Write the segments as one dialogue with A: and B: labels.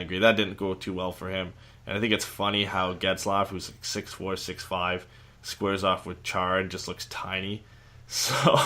A: agree. That didn't go too well for him. And I think it's funny how Getzlaf, who's like 6'4", 6'5", squares off with Char and just looks tiny. So,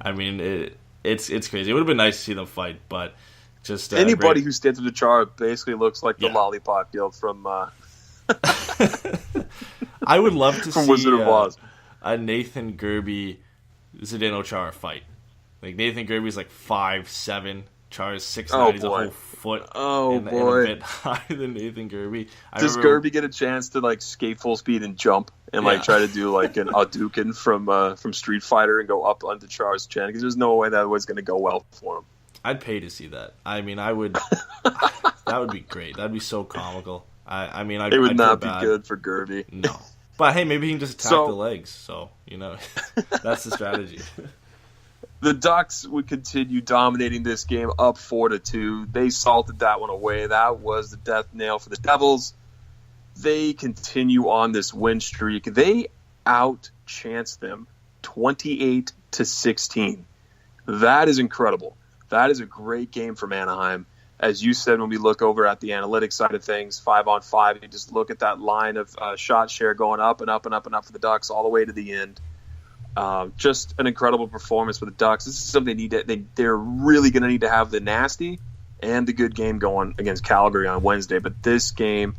A: I mean, it's crazy. It would have been nice to see them fight, but just
B: anybody who stands with the Char basically looks like the lollipop guild from
A: I would love to
B: from
A: see
B: Wizard of Oz.
A: A Nathan Gerbe Zdeno Chara fight. Like Nathan Gerbe's like 5'7", Chara's 6'9". He's a whole foot and a bit higher than Nathan Gerbe.
B: Does Gerbe get a chance to like skate full speed and jump and like try to do like an Hadouken from Street Fighter and go up onto Chara's chin? Because there's no way that was going to go well for him.
A: I'd pay to see that. I mean, I would. That would be great. That'd be so comical. I mean,
B: it would not be good for Gerbe.
A: No, but hey, maybe he can just attack the legs. So that's the strategy.
B: The Ducks would continue dominating this game up 4-2. They salted that one away. That was the death nail for the Devils. They continue on this win streak. They out-chanced them 28-16. That is incredible. That is a great game from Anaheim. As you said, when we look over at the analytics side of things, 5-on-5, you just look at that line of shot share going up and up and up and up for the Ducks all the way to the end. Just an incredible performance for the Ducks. This is something they're really going to need to have the nasty and the good game going against Calgary on Wednesday. But this game,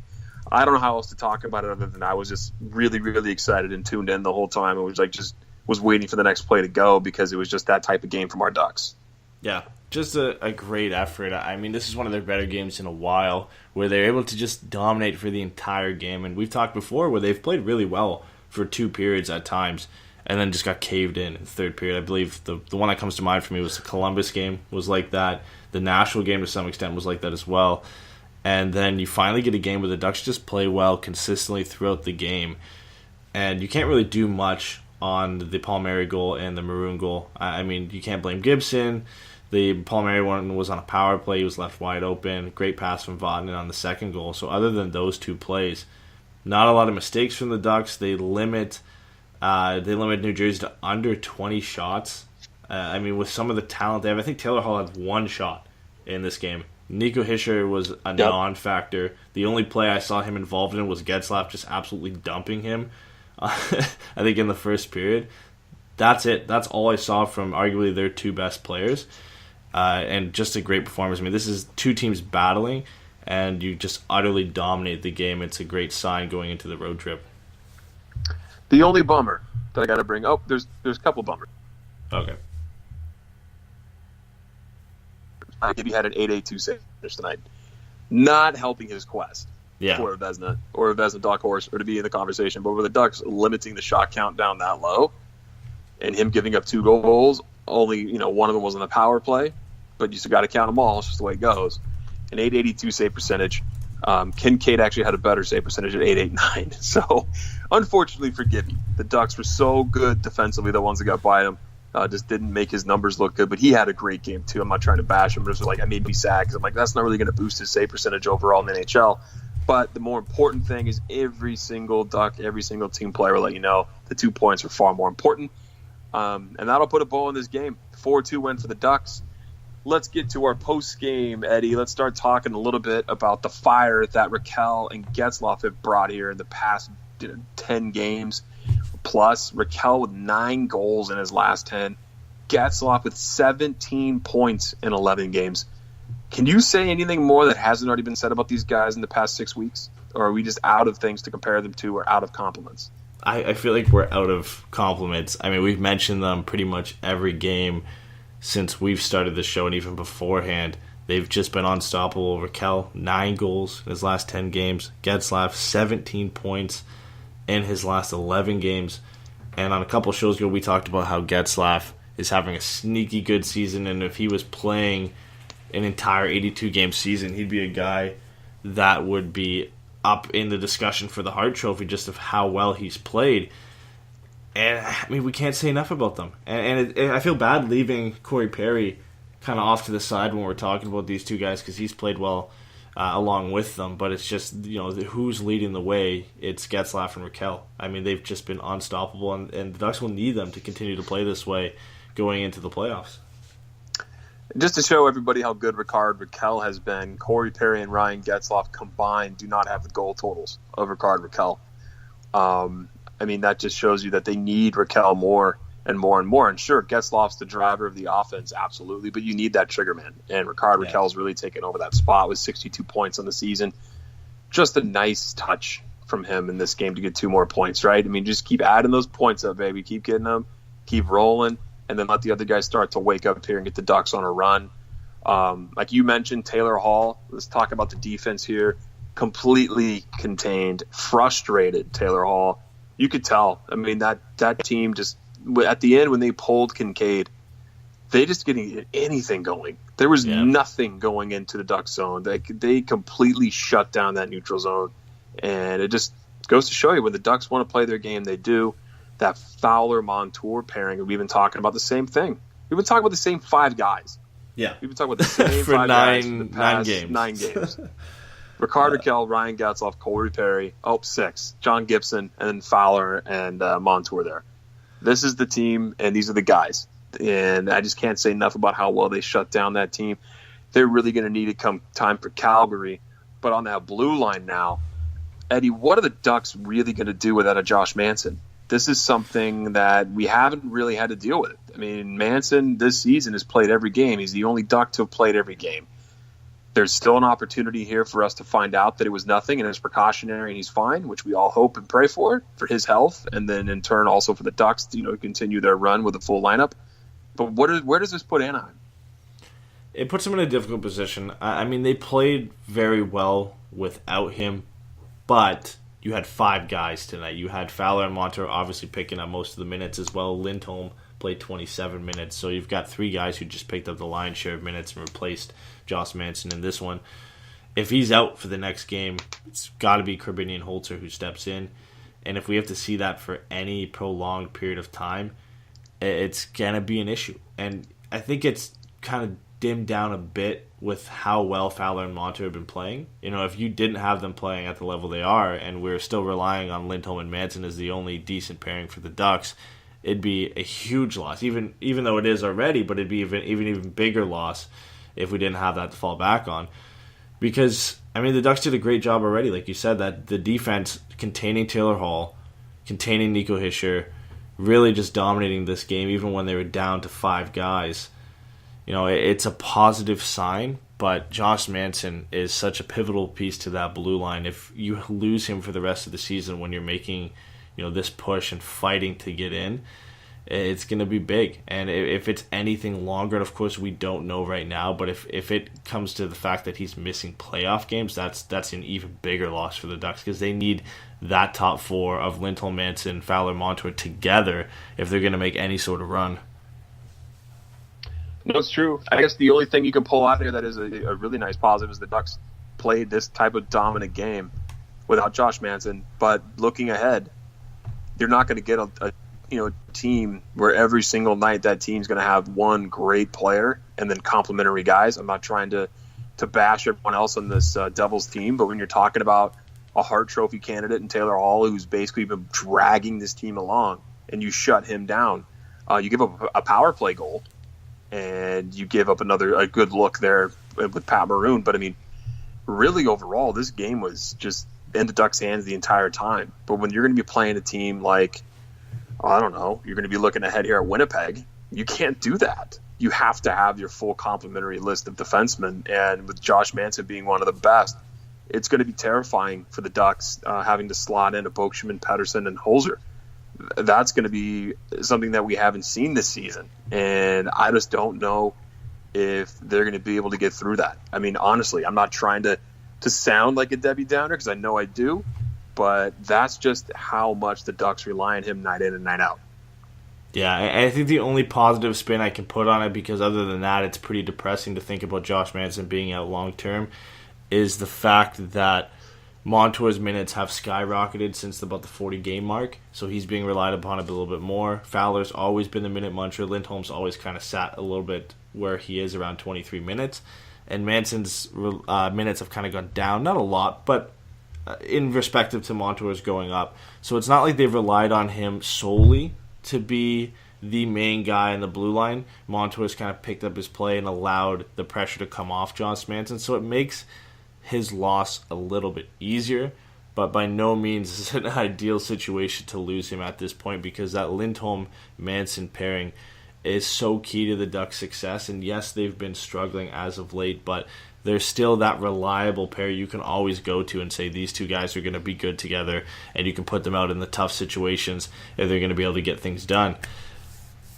B: I don't know how else to talk about it other than I was just really, really excited and tuned in the whole time. It was like was waiting for the next play to go because it was just that type of game from our Ducks.
A: Yeah, just a great effort. I mean, this is one of their better games in a while where they're able to just dominate for the entire game. And we've talked before where they've played really well for 2 periods at times and then just got caved in the third period. I believe the one that comes to mind for me was the Columbus game was like that. The Nashville game to some extent was like that as well. And then you finally get a game where the Ducks just play well consistently throughout the game. And you can't really do much on the Palmieri goal and the Maroon goal. I mean, you can't blame Gibson. The Palmieri one was on a power play. He was left wide open. Great pass from Vatanen on the second goal. So other than those 2 plays, not a lot of mistakes from the Ducks. They limit New Jersey to under 20 shots. I mean, with some of the talent they have, I think Taylor Hall had 1 shot in this game. Nico Hischier was a non-factor. The only play I saw him involved in was Getzlaf just absolutely dumping him, I think, in the first period. That's it. That's all I saw from arguably their 2 best players. And just a great performance. I mean, this is 2 teams battling, and you just utterly dominate the game. It's a great sign going into the road trip.
B: The only bummer that I got to bring... Oh, there's a couple bummers.
A: Okay.
B: Maybe had an 8-8-2 save finish tonight. Not helping his quest for a Vezina or a Vezina Duck Horse or to be in the conversation. But with the Ducks limiting the shot count down that low and him giving up 2 goals, only one of them was on the power play, but you still got to count them all. It's just the way it goes. An 882 save percentage. Kincaid actually had a better save percentage at 889. So, unfortunately for Gibby, the Ducks were so good defensively, the ones that got by him just didn't make his numbers look good. But he had a great game, too. I'm not trying to bash him, but it was like, I made me sad because I'm like, that's not really going to boost his save percentage overall in the NHL. But the more important thing is every single Duck, every single team player will let you know the 2 points are far more important. And that'll put a bow on this game. 4-2 win for the Ducks. Let's get to our post-game, Eddie. Let's start talking a little bit about the fire that Raquel and Getzlaf have brought here in the past 10 games. Plus, Raquel with 9 goals in his last 10. Getzlaf with 17 points in 11 games. Can you say anything more that hasn't already been said about these guys in the past 6 weeks? Or are we just out of things to compare them to or out of compliments?
A: I feel like we're out of compliments. I mean, we've mentioned them pretty much every game since we've started the show, and even beforehand. They've just been unstoppable. Raquel, 9 goals in his last 10 games. Getzlaf, 17 points in his last 11 games. And on a couple shows ago, we talked about how Getzlaf is having a sneaky good season, and if he was playing an entire 82-game season, he'd be a guy that would be up in the discussion for the Hart Trophy just of how well he's played. And, I mean, we can't say enough about them. And I feel bad leaving Corey Perry kind of off to the side when we're talking about these 2 guys because he's played well along with them. But it's just, who's leading the way? It's Getzlaf and Raquel. I mean, they've just been unstoppable, and the Ducks will need them to continue to play this way going into the playoffs.
B: Just to show everybody how good Rickard Rakell has been, Corey Perry and Ryan Getzlaf combined do not have the goal totals of Rickard Rakell. I mean, that just shows you that they need Rakell more and more and more. And sure, Getzlaf's the driver of the offense, absolutely, but you need that trigger man. And Rickard Rakell's really taken over that spot with 62 points on the season. Just a nice touch from him in this game to get 2 more points, right? I mean, just keep adding those points up, baby. Keep getting them, keep rolling, and then let the other guys start to wake up here and get the Ducks on a run. Like you mentioned, Taylor Hall. Let's talk about the defense here. Completely contained, frustrated Taylor Hall. You could tell. I mean, that team just, at the end when they pulled Kincaid, they just didn't get anything going. There was nothing going into the Duck zone. They completely shut down that neutral zone. And it just goes to show you when the Ducks want to play their game, they do. That Fowler-Montour pairing, we've been talking about the same thing. We've been talking about the same 5 guys.
A: Yeah.
B: We've been talking about the same
A: for
B: 5 guys
A: for
B: the past 9 games. Rickard Rakell, Ryan Getzlaf, Corey Perry, 6. John Gibson, and then Fowler and Montour there. This is the team, and these are the guys. And I just can't say enough about how well they shut down that team. They're really going to need it come time for Calgary. But on that blue line now, Eddie, what are the Ducks really going to do without a Josh Manson? This is something that we haven't really had to deal with. I mean, Manson this season has played every game. He's the only Duck to have played every game. There's still an opportunity here for us to find out that it was nothing and it's precautionary and he's fine, which we all hope and pray for his health, and then in turn also for the Ducks to continue their run with a full lineup. But where does this put Anaheim?
A: It puts them in a difficult position. I mean, they played very well without him, but you had 5 guys tonight. You had Fowler and Montour obviously picking up most of the minutes as well. Lindholm played 27 minutes, so you've got 3 guys who just picked up the lion's share of minutes and replaced Josh Manson in this one. If he's out for the next game, it's got to be Korbinian Holzer who steps in, and if we have to see that for any prolonged period of time, it's going to be an issue. And I think it's kind of dimmed down a bit with how well Fowler and Montour have been playing. If you didn't have them playing at the level they are, and we're still relying on Lindholm and Manson as the only decent pairing for the Ducks, it'd be a huge loss, even though it is already, but it'd be even bigger loss if we didn't have that to fall back on. Because, I mean, the Ducks did a great job already, like you said, that the defense containing Taylor Hall, containing Nico Hischier, really just dominating this game, even when they were down to 5 guys. It's a positive sign, but Josh Manson is such a pivotal piece to that blue line. If you lose him for the rest of the season when you're making, this push and fighting to get in, it's going to be big. And if it's anything longer, and of course we don't know right now, but if it comes to the fact that he's missing playoff games, that's an even bigger loss for the Ducks, because they need that top 4 of Lindholm, Manson, Fowler, Montour together if they're going to make any sort of run.
B: No, it's true. I guess the only thing you can pull out here that is a really nice positive is the Ducks played this type of dominant game without Josh Manson. But looking ahead, you're not going to get a team where every single night that team's going to have one great player and then complementary guys. I'm not trying to bash everyone else on this Devils team, but when you're talking about a Hart Trophy candidate in Taylor Hall, who's basically been dragging this team along, and you shut him down, you give up a power play goal, and you give up a good look there with Pat Maroon. But, I mean, really overall, this game was just in the Ducks' hands the entire time. But when you're going to be playing a team like, I don't know, you're going to be looking ahead here at Winnipeg, you can't do that. You have to have your full complementary list of defensemen. And with Josh Manson being one of the best, it's going to be terrifying for the Ducks having to slot in a Bookshman, Pettersson, and Holzer. That's going to be something that we haven't seen this season. And I just don't know if they're going to be able to get through that. I mean, honestly, I'm not trying to sound like a Debbie Downer, because I know I do, but that's just how much the Ducks rely on him night in and night out.
A: Yeah, I think the only positive spin I can put on it, because other than that, it's pretty depressing to think about Josh Manson being out long term, is the fact that Montour's minutes have skyrocketed since about the 40-game mark, so he's being relied upon a little bit more. Fowler's always been the minute muncher. Lindholm's always kind of sat a little bit where he is, around 23 minutes. And Manson's minutes have kind of gone down. Not a lot, but in respective to Montour's going up. So it's not like they've relied on him solely to be the main guy in the blue line, Montour's kind of picked up his play and allowed the pressure to come off Josh Manson. So it makes his loss a little bit easier, but by no means is it an ideal situation to lose him at this point, because that Lindholm-Manson pairing is so key to the Ducks' success. And yes, they've been struggling as of late, but there's still that reliable pair you can always go to and say these two guys are going to be good together, and you can put them out in the tough situations if they're going to be able to get things done.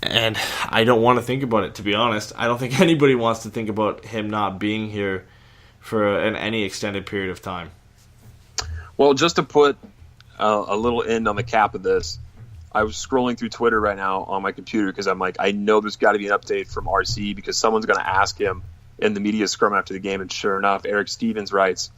A: And I don't want to think about it, to be honest. I don't think anybody wants to think about him not being here for any extended period of time.
B: Well, just to put a little end on the cap of this, I was scrolling through Twitter right now on my computer because I'm like, I know there's got to be an update from RC because someone's going to ask him in the media scrum after the game. And sure enough, Eric Stevens writes,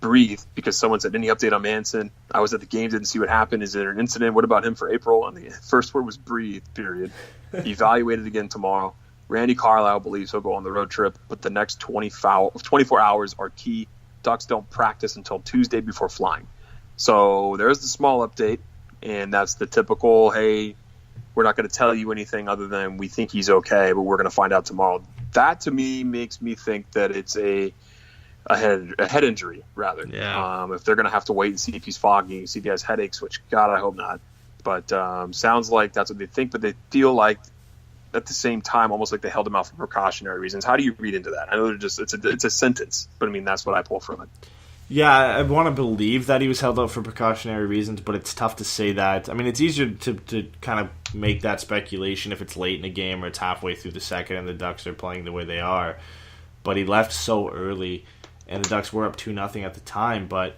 B: breathe, because someone said, any update on Manson? I was at the game, didn't see what happened. Is there an incident? What about him for April? And the first word was breathe, period. Evaluated again tomorrow. Randy Carlyle believes he'll go on the road trip, but the next 24 hours are key. Ducks don't practice until Tuesday before flying. So there's the small update, and that's the typical, hey, we're not going to tell you anything other than we think he's okay, but we're going to find out tomorrow. That, to me, makes me think that it's a head injury, rather.
A: Yeah.
B: If they're going to have to wait and see if he's foggy, see if he has headaches, which, God, I hope not. But sounds like that's what they think, but they feel like at the same time, almost like they held him out for precautionary reasons. How do you read into that? I know it's a sentence, but I mean, that's what I pull from it.
A: Yeah, I want to believe that he was held out for precautionary reasons, but it's tough to say that. I mean, it's easier to kind of make that speculation if it's late in the game or it's halfway through the second and the Ducks are playing the way they are. But he left so early, and the Ducks were up 2-0 at the time, but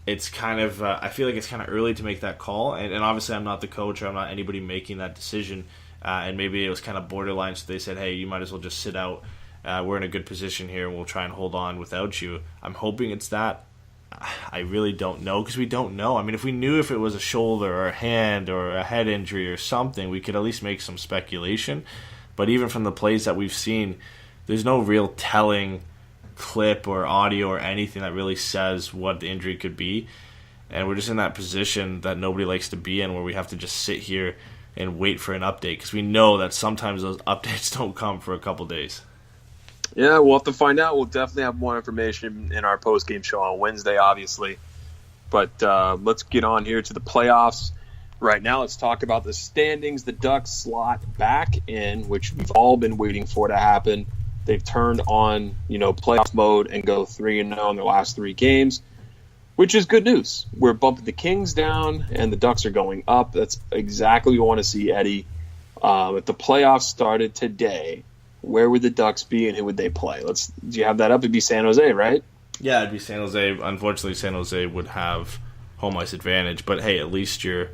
A: it's kind of, I feel like it's kind of early to make that call, and obviously I'm not the coach or I'm not anybody making that decision, and maybe it was kind of borderline, so they said, hey, you might as well just sit out. We're in a good position here, and we'll try and hold on without you. I'm hoping it's that. I really don't know, because we don't know. I mean, if we knew if it was a shoulder or a hand or a head injury or something, we could at least make some speculation. But even from the plays that we've seen, there's no real telling clip or audio or anything that really says what the injury could be. And we're just in that position that nobody likes to be in, where we have to just sit here and wait for an update, because we know that sometimes those updates don't come for a couple days.
B: Yeah, we'll have to find out. We'll definitely have more information in our post-game show on Wednesday, obviously. But let's get on here to the playoffs. Right now, let's talk about the standings. The Ducks slot back in, which we've all been waiting for to happen. They've turned on, playoff mode and go 3-0 in their last 3 games, which is good news. We're bumping the Kings down, and the Ducks are going up. That's exactly what we want to see, Eddie. If the playoffs started today, where would the Ducks be and who would they play? Do you have that up? It'd be San Jose, right?
A: Yeah, it'd be San Jose. Unfortunately, San Jose would have home ice advantage, but hey, at least you're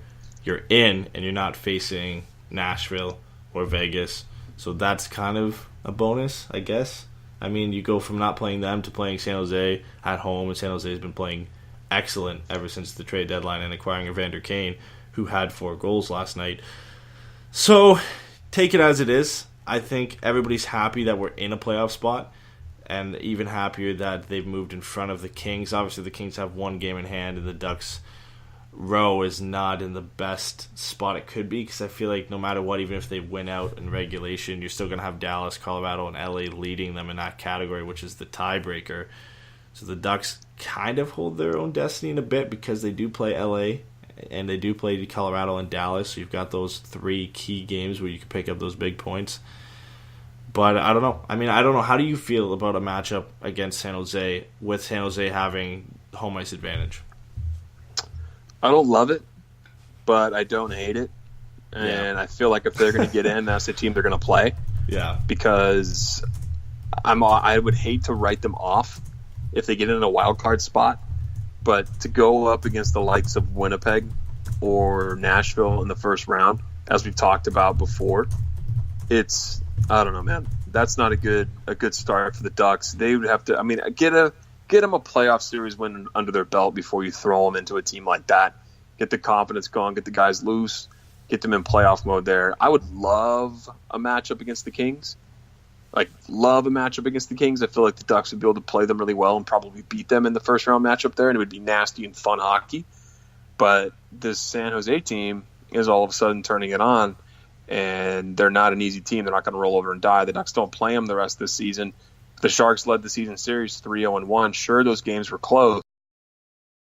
A: in and you're not facing Nashville or Vegas. So that's kind of a bonus, I guess. I mean, you go from not playing them to playing San Jose at home, and San Jose has been playing excellent ever since the trade deadline and acquiring Evander Kane, who had 4 goals last night. So take it as it is. I think everybody's happy that we're in a playoff spot, and even happier that they've moved in front of the Kings. Obviously, the Kings have 1 game in hand, and the Ducks' row is not in the best spot it could be, because I feel like no matter what, even if they win out in regulation, you're still going to have Dallas, Colorado, and LA leading them in that category, which is the tiebreaker. So the Ducks kind of hold their own destiny in a bit, because they do play LA, and they do play Colorado and Dallas, so you've got those 3 key games where you can pick up those big points. But I don't know. I mean, I don't know. How do you feel about a matchup against San Jose, with San Jose having home ice advantage?
B: I don't love it, but I don't hate it. And I feel like if they're going to get in, that's the team they're going to play.
A: Yeah.
B: Because I would hate to write them off if they get in a wild card spot. But to go up against the likes of Winnipeg or Nashville in the first round, as we've talked about before, it's, I don't know, man. That's not a good start for the Ducks. They would have to, get them a playoff series win under their belt before you throw them into a team like that. Get the confidence going, get the guys loose, get them in playoff mode there. I would love a matchup against the Kings. I feel like the Ducks would be able to play them really well and probably beat them in the first round matchup there, and it would be nasty and fun hockey. But this San Jose team is all of a sudden turning it on, and they're not an easy team. They're not going to roll over and die. The Ducks don't play them the rest of the season. The Sharks led the season series 3-0-1. Sure, those games were close,